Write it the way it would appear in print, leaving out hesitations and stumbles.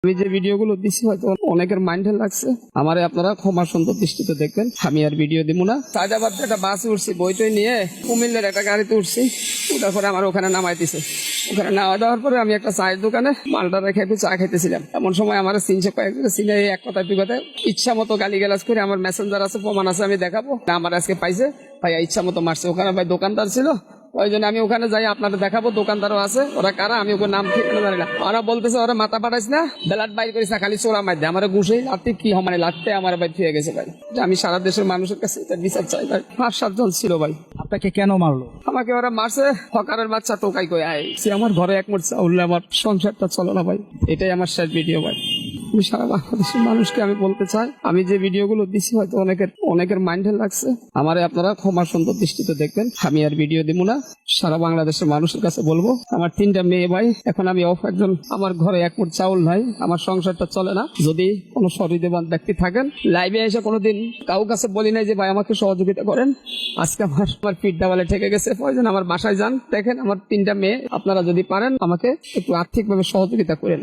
আমি যে ভিডিওগুলো দিচ্ছি হয়তো অনেকের মাইন্ডে লাগছে, আমারে আপনারা ক্ষমা সুন্দর দৃষ্টিতে দেখবেন। আমি আর ভিডিও দিব না। সায়দাবাদ একটা বাসে উঠছি, বইটই নিয়ে কুমিল্লার একটা গাড়িতে উঠছি। ওটার পরে আমার ওখানে নামাই দিছে। ওখানে নামা দেওয়ার পরে আমি একটা চায়ের দোকানে মালটা রেখে একটু চা খাইতেছিলাম। এমন সময় আমার চিনছে কয়েকজন, চিনে এক কথায় দুই কথায় ইচ্ছা মতো গালি গালাজ করে, আমার মেসেঞ্জার আছে, প্রমাণ আছে, আমি দেখাবো। আমার আজকে পাইছে ভাই, ইচ্ছা মতো মারছে। ওখানে ভাই দোকানদার ছিল, ওই জন্য আমি ওখানে যাই, আপনাদের দেখাবো। দোকানদারও আছে, ওরা কারা আমি ওকে নাম ঠিক জানি না। ওরা বলতেছে ওরা মাথা পাঠাইস না, বেলাট বাইর করিস না, খালি চোরা মার দে। আমার ঘুষে লাঠি কি মানে লাঠতে আমার ভাই ফিরে গেছে ভাই। আমি সারা দেশের মানুষের কাছে এটা বিচার চাই ভাই। 5-7 জন ছিল ভাই। আপনাকে কেন মারলো? আমাকে ওরা মারছে, হকারের বাচ্চা টোকাই কই আয় সে আমার ঘরে এক মুঠ চাউলে আমার সংসারটা চলো না ভাই। এটাই আমার শেষ ভিডিও ভাই। আমি সারা বাংলাদেশের মানুষকে আমি বলতে চাই, আমি যে ভিডিওগুলো দিচ্ছি হয়তো অনেকের মাইন্ডে লাগছে, আমারে আপনারা ক্ষমা সুন্দর দৃষ্টিতে দেখবেন। আমি আর ভিডিও দিব না। সারা বাংলাদেশের মানুষের কাছে বলবো, আমার 3টা মেয়ে ভাই, এখন আমি অফ একজন, আমার ঘরে এক মুঠ চাউল নাই, আমার সংসারটা চলে না। যদি কোনো সহৃদয়বান ব্যক্তি থাকেন, লাইভে এসে কোনোদিন কাউ কাছে বলি নাই যে ভাই আমাকে সহযোগিতা করেন। আজকে আমার পিঠ দেওয়ালে ঠেকে গেছে, প্রয়োজন আমার বাসায় যান, দেখেন আমার 3টা মেয়ে। আপনারা যদি পারেন আমাকে একটু আর্থিকভাবে সহযোগিতা করেন।